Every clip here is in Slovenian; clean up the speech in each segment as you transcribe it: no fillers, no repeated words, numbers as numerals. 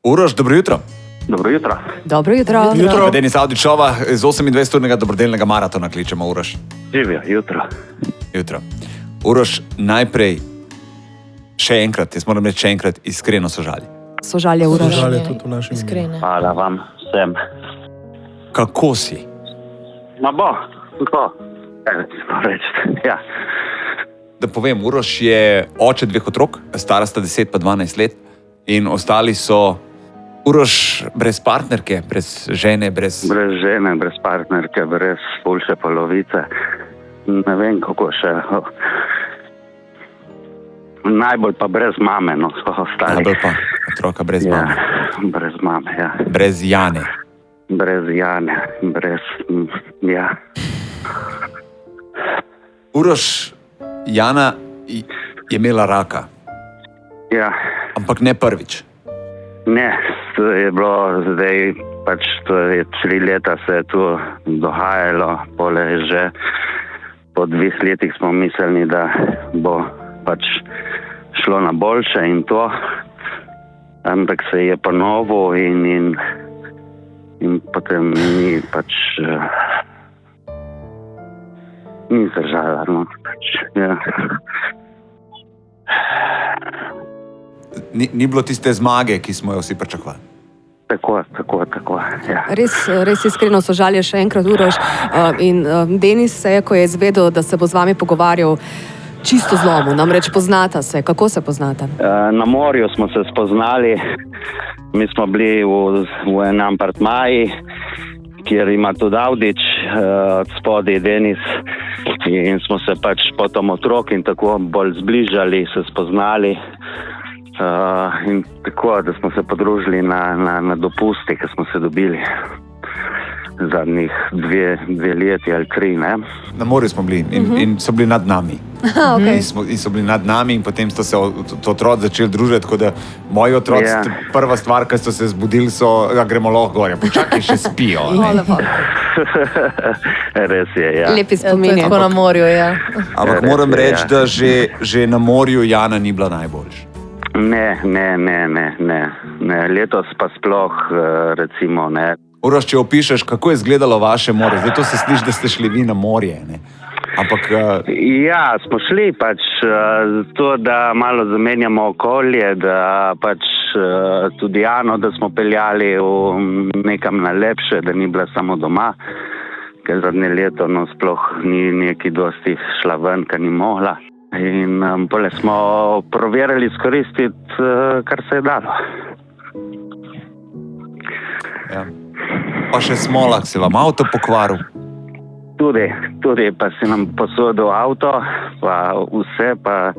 Uroš, dobro jutro. Dobro jutro. Dobro jutro. Denis Avdićova z 28-urnega dobrodelnega maratona kličemo Uroš. Živijo, jutro. Jutro. Uroš, najprej še enkrat, jaz moram reči še enkrat, iskreno sožalje. Sožalje, Uroš. Sožalje tudi v našem Iskrene. Hvala vam vsem. Kako si? Ma bo, tako. Reči. Ja. Da povem, Uroš je oče 2 otrok, stara sta 10 pa 12 let in ostali so Uroš brez partnerke, brez žene, Brez žene, brez partnerke, brez boljše polovice. Ne vem, kako še. Najbolj pa brez mame, no, so ostali. Najbolj pa otroka brez mame. Brez mame, ja. Brez Jane. Brez Jane, brez, ja. Uroš, Jana je imela raka, Ja, ampak ne prvič. ne, to je bilo zdaj, pač to je 3 leta se je tu dogajalo, pole je že po 2 letih smo mislili, da bo pač šlo na boljše in to, ampak se je ponovil in potem ni pač ni zdržala, no, pač, ja. Ni bilo tiste zmage, ki smo jo vsi pričakovali. Tako, ja. Res iskreno sožalje še enkrat, Uroš. In Denis se je, ko je izvedel, da se bo z vami pogovarjal, čisto zlomil. Namreč poznata se. Kako se poznata? Na morju smo se spoznali, mi smo bili v enem apartmaju, kjer ima tudi Avdić, spodaj Denis, in smo se pač potom otrok in tako bolj zbližali, se spoznali. In tako, da smo se podružili na dopusti, ki smo se dobili zadnjih 2 leti ali 3, ne? Na morju smo bili in so bili nad nami. Okay. In so bili nad nami in potem sto se otroci začeli družiti, tako da moji otroci, prva stvar, ki so se zbudili, so, da gremo lahko gor. Počakaj, še spijo. Res je, ja. Lepi To je spomini. tako na morju, ja. Ampak Res moram je, reči, ja. da že na morju Jana ni bila najboljša. Ne. Letos pa sploh, recimo, ne. Uroš, če opišeš, kako je izgledalo vaše morje, zdaj to se sliši, da ste šli vi na morje, ne? Ampak Ja, smo šli pač to, da malo zamenjamo okolje, da pač tudi Jano, da smo peljali v nekam na lepše, da ni bila samo doma, ker zadnje leto no, sploh ni neki dosti šla ven, ker ni mogla. In pole smo proverili izkoristiti, kar se je dalo. ja. Pa še smola, se vam avto pokvaril. Tudi pa si nam posodil avto, pa vse, pa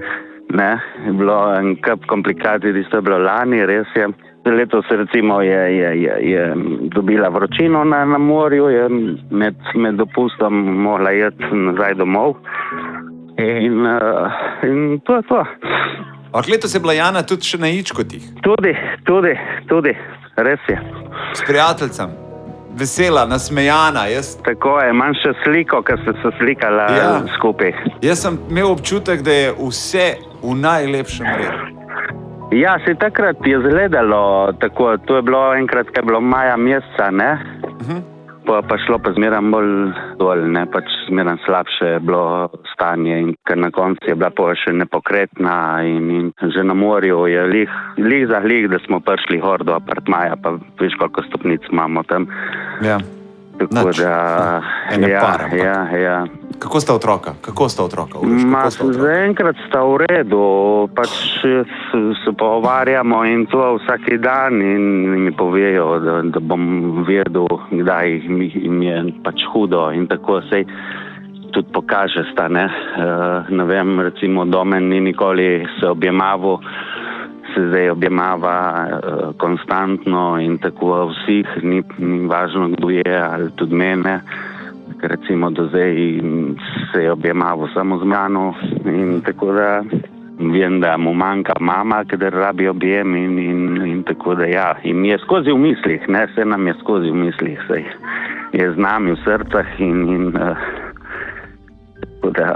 ne, je bilo en kup komplikacij, tisto je bilo lani, res je. Letos recimo je dobila vročino na morju, je med dopustom mogla jeti nazaj domov in to je to. Ampak letos je bila Jana tudi še na Ičkotih, Tudi, res je. s prijateljcem. Vesela, nasmejana. Tako je, imam še sliko, ki ste se slikala skupaj. Jaz sem imel občutek, da je vse v najlepšem redu. Ja, se takrat je izgledalo tako, to je bilo enkrat, ko je bilo maja meseca, ne? Pa šlo pa zmeraj bolj dol, ne? Pač zmeraj slabše je bilo stanje in ker na koncu je bila pa še nepokretna in že na morju je lih, da smo prišli gor do apartmaja, pa veš, koliko stopnic imamo tam. Ja. Tako da, ja. Kako sta otroka? Uroš, kako sta otroka? Zaenkrat sta v redu, pač se pogovarjamo in to vsak dan in mi povejo, da bom vedel, kdaj jim je pač hudo in tako se tudi pokaže sta, ne. Ne vem, recimo Domen ni nikoli se objemaval, se zdaj objemava konstantno in tako vseh, ni važno, kdo je ali tudi mene. Recimo do zdaj se je objemaval samo z mano in tako da vem, da mu manjka mama, kadar rabi objem in tako da ja. In je skozi v mislih, ne, vse nam je skozi v mislih, saj je z nami v srcah in tako da.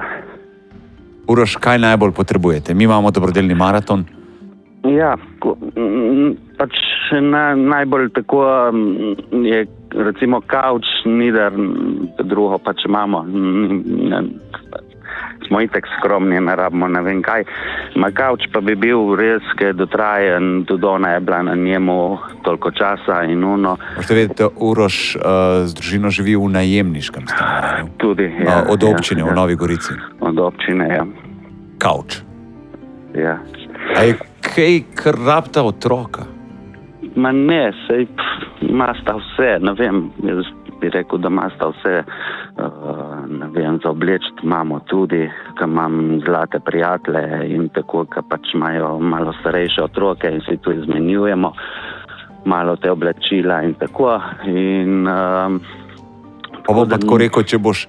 Uroš, kaj najbolj potrebujete? Mi imamo dobrodelni maraton. Ja, pač najbolj tako je recimo kavč, nider, drugo pa če imamo. Smo itek skromni, ne rabimo ne vem kaj. Kavč pa bi bil res, kaj dotrajen, tudi ona je bila na njemu toliko časa in uno. Možete vedeti, da Uroš z družino živi v najemniškem stanovanju. Tudi, od občine v Novi Gorici. Od občine, ja. Kavč. Ja. A je kaj, kar rabta otroka? Ma ne, sej masta vse, ne vem, jaz bi rekel, da masta vse, ne vem, za oblečiti imamo tudi, ko imam zlate prijatelje in tako, ko pač imajo malo starejše otroke in si tu izmenjujemo malo te oblačila in tako. In, pa bom pa tako rekel, če boš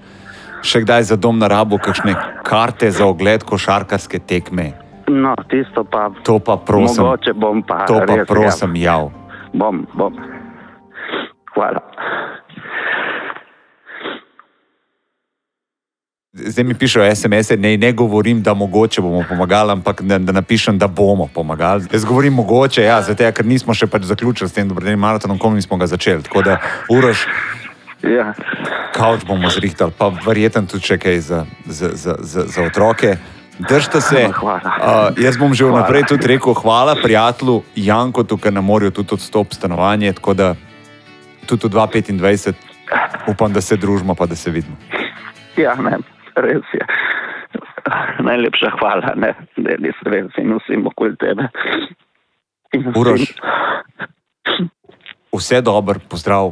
še kdaj za dom na rabu kakšne karte za ogled košarkarske tekme. No, tisto pa, to pa prosim, mogoče bom pa to pa res, prosim, jav. Bom. Hvala. Zdaj mi pišejo SMS-e, ne govorim, da mogoče bomo pomagali, ampak da napišem, da bomo pomagali. Jaz govorim mogoče, ja, zato, ker nismo še pač zaključili s tem dobrodelnim maratonom, ko smo ga začeli. Tako da, Uroš, ja. Kavč bomo zrihtali, pa verjetno tudi še kaj za otroke. Držite se. Jaz bom že vnaprej tudi rekel hvala prijatelju Janku, tukaj na morju tudi odstop stanovanje, tako da tudi v 2025 upam, da se družimo pa da se vidimo. Ja, ne, res je. Najlepša hvala, ne, Denis, res in vsem okoli tebe. Uroš, vse dobro, pozdrav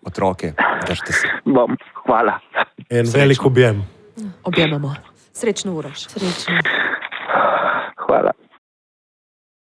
otroke, držite se. Bom, hvala. En velik objem. Objemamo. Srečno, Uroš. Srečno.